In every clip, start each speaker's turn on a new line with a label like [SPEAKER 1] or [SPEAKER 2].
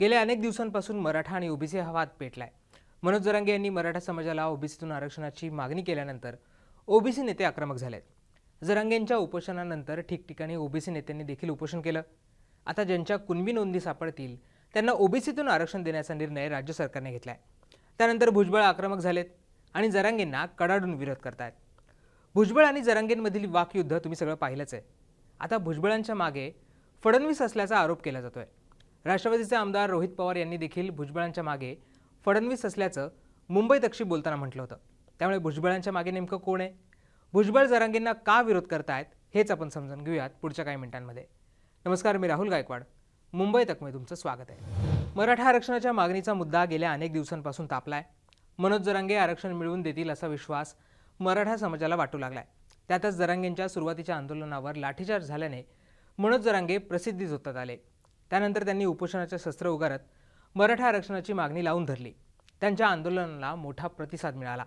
[SPEAKER 1] गेल्या अनेक दिवसांपासून मराठा आणि ओबीसी हा वाद पेटलाय। मनोज जरांगे यांनी मराठा समाजाला ओबीसीतून आरक्षणाची मागणी केल्यानंतर ओबीसी नेते आक्रमक झालेत। जरांगेंच्या उपोषणानंतर ठिकठिकाणी ओबीसी नेत्यांनी देखील उपोषण केलं। आता ज्यांच्या कुणबी नोंदी सापडतील त्यांना ओबीसीतून आरक्षण देण्याचा निर्णय राज्य सरकारने घेतलाय। त्यानंतर भुजबळ आक्रमक झालेत आणि जरांगेंना कडाडून विरोध करतायत। भुजबळ आणि जरांगेंमधील वाकयुद्ध तुम्ही सगळं पाहिलंच आहे। आता भुजबळांच्या मागे फडणवीस असल्याचा आरोप केला जातोय। राष्ट्रवादीचे आमदार रोहित पवार यांनी देखील भुजबळांच्या मागे फडणवीस असल्याचं मुंबई तकशी बोलताना म्हटलं होतं। त्यामुळे भुजबळांच्या मागे नेमकं कोण आहे, भुजबळ जरांगेंना का विरोध करतायत, हेच आपण समजून घेऊयात पुढच्या काही मिनिटांमध्ये। नमस्कार, मी राहुल गायकवाड, मुंबई तकमध्ये तुमचं स्वागत आहे। मराठा आरक्षणाच्या मागणीचा मुद्दा गेल्या अनेक दिवसांपासून तापलाय। मनोज जरांगे आरक्षण मिळवून देतील असा विश्वास मराठा समाजाला वाटू लागलाय। त्यातच जरांगेंच्या सुरुवातीच्या आंदोलनावर लाठीचार्ज झाल्याने मनोज जरांगे प्रसिद्धीस होतात आले। त्यानंतर त्यांनी उपोषणाचे शस्त्र उगारत मराठा आरक्षणाची मागणी लावून धरली। त्यांच्या आंदोलनाला मोठा प्रतिसाद मिळाला।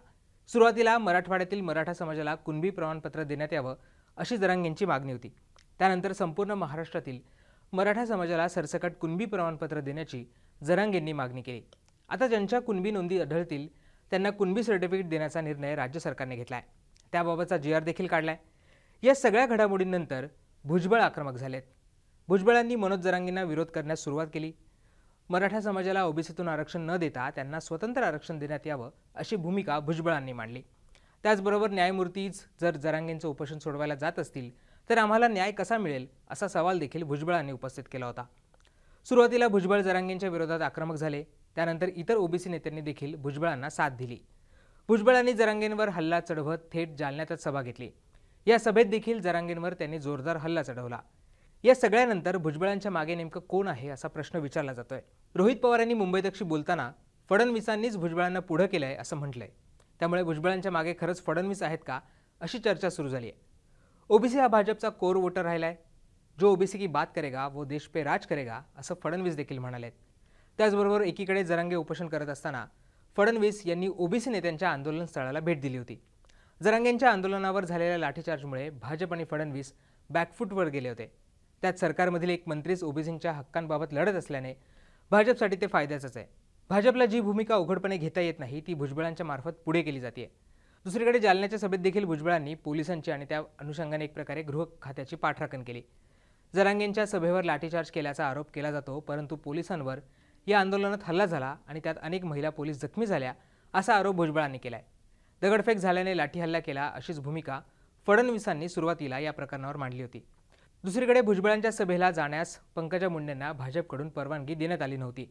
[SPEAKER 1] सुरुवातीला मराठवाड्यातील मराठा समाजाला कुणबी प्रमाणपत्र देण्यात यावं अशी जरांगेंची मागणी होती। त्यानंतर संपूर्ण महाराष्ट्रातील मराठा समाजाला सरसकट कुणबी प्रमाणपत्र देण्याची जरांगेंनी मागणी केली। आता ज्यांच्या कुणबी नोंदी आढळतील त्यांना कुणबी सर्टिफिकेट देण्याचा निर्णय राज्य सरकारने घेतलाय। त्याबाबतचा GR देखील काढलाय। या सगळ्या घडामोडींनंतर भुजबळ आक्रमक झालेत। भुजबळांनी मनोज जरांगेंना विरोध करण्यास सुरुवात केली। मराठा समाजाला ओबीसीतून आरक्षण न देता त्यांना स्वतंत्र आरक्षण देण्यात यावं अशी भूमिका भुजबळांनी मांडली। त्याचबरोबर न्यायमूर्तीच जर जरांगेंचं उपोषण सोडवायला जात असतील तर आम्हाला न्याय कसा मिळेल असा सवाल देखील भुजबळांनी उपस्थित केला होता। सुरुवातीला भुजबळ जरांगेंच्या विरोधात आक्रमक झाले। त्यानंतर इतर ओबीसी नेत्यांनी देखील भुजबळांना साथ दिली। भुजबळांनी जरांगेंवर हल्ला चढवत थेट जालन्यातच सभा घेतली। या सभेत देखील जरांगेंवर त्यांनी जोरदार हल्ला चढवला। या सगळ्यानंतर भुजबळांच्या मागे नेमकं कोण आहे असा प्रश्न विचारला जातोय। रोहित पवार यांनी मुंबई तकशी बोलताना फडणवीसांनीच भुजबळांना पुढे केलंय असं म्हटलंय। त्यामुळे भुजबळांच्या मागे खरंच फडणवीस आहेत का अशी चर्चा सुरू झाली आहे। ओबीसी हा भाजपचा कोर वोटर राहिलाय। जो ओबीसी की बात करेगा वो देश पे राज करेगा असं फडणवीस देखील म्हणालेत। त्याचबरोबर एकीकडे जरांगे उपोषण करत असताना फडणवीस यांनी ओबीसी नेत्यांच्या आंदोलन स्थळाला भेट दिली होती। जरांगेंच्या आंदोलनावर झालेल्या लाठीचार्जमुळे भाजप आणि फडणवीस बॅकफूटवर गेले होते। त्यात सरकारमधील एक मंत्रीच ओबीसींच्या हक्कांबाबत लढत असल्याने भाजपसाठी ते फायद्याचंच आहे। भाजपला जी भूमिका उघडपणे घेता येत नाही ती भुजबळांच्या मार्फत पुढे केली जाते। दुसरीकडे जालन्याच्या सभेत देखील भुजबळांनी पोलिसांची आणि त्या अनुषंगाने एक प्रकारे गृह खात्याची पाठराखण केली। जरांगेंच्या सभेवर लाठीचार्ज केल्याचा आरोप केला जातो, परंतु पोलिसांवर या आंदोलनात हल्ला झाला आणि त्यात अनेक महिला पोलीस जखमी झाल्या असा आरोप भुजबळांनी केलाय। दगडफेक झाल्याने लाठी हल्ला केला अशीच भूमिका फडणवीसांनी सुरुवातीला या प्रकरणावर मांडली होती। दुसरीकडे भुजबळांच्या सभेला जाण्यास पंकजा मुंडेंना भाजपकडून परवानगी देण्यात आली नव्हती।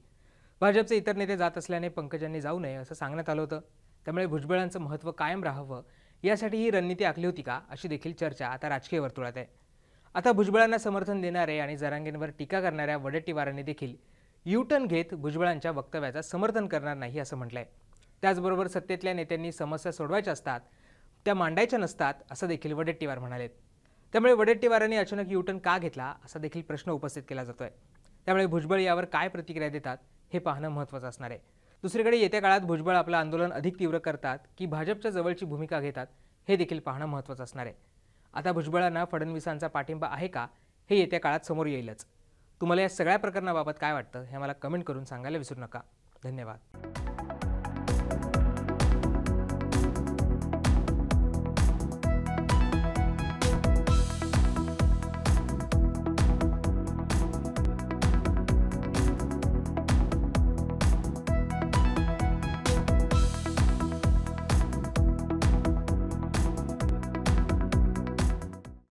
[SPEAKER 1] भाजपचे इतर नेते जात असल्याने पंकजांनी जाऊ नये असं सांगण्यात आलं होतं। त्यामुळे भुजबळांचं महत्त्व कायम राहावं यासाठी ही रणनीती आखली होती का अशी देखील चर्चा आता राजकीय वर्तुळात आहे। आता भुजबळांना समर्थन देणारे आणि जरांगेंवर टीका करणाऱ्या वडेट्टीवारांनी देखील U-टर्न घेत भुजबळांच्या वक्तव्याचं समर्थन करणार नाही असं म्हटलंय। त्याचबरोबर सत्तेतल्या नेत्यांनी समस्या सोडवायच्या असतात त्या मांडायच्या नसतात असं देखील वडेट्टीवार म्हणालेत। त्यामुळे वडेट्टीवारांनी अचानक U-टर्न का घेतला असा देखील प्रश्न उपस्थित केला जातोय। त्यामुळे भुजबळ यावर काय प्रतिक्रिया देतात हे पाहणं महत्त्वाचं असणार आहे। दुसरीकडे येत्या काळात भुजबळ आपलं आंदोलन अधिक तीव्र करतात की भाजपच्या जवळची भूमिका घेतात हे देखील पाहणं महत्त्वाचं असणार आहे। आता भुजबळांना फडणवीसांचा पाठिंबा आहे का हे येत्या काळात समोर येईलच। तुम्हाला या सगळ्या प्रकरणाबाबत काय वाटतं हे मला कमेंट करून सांगायला विसरू नका। धन्यवाद।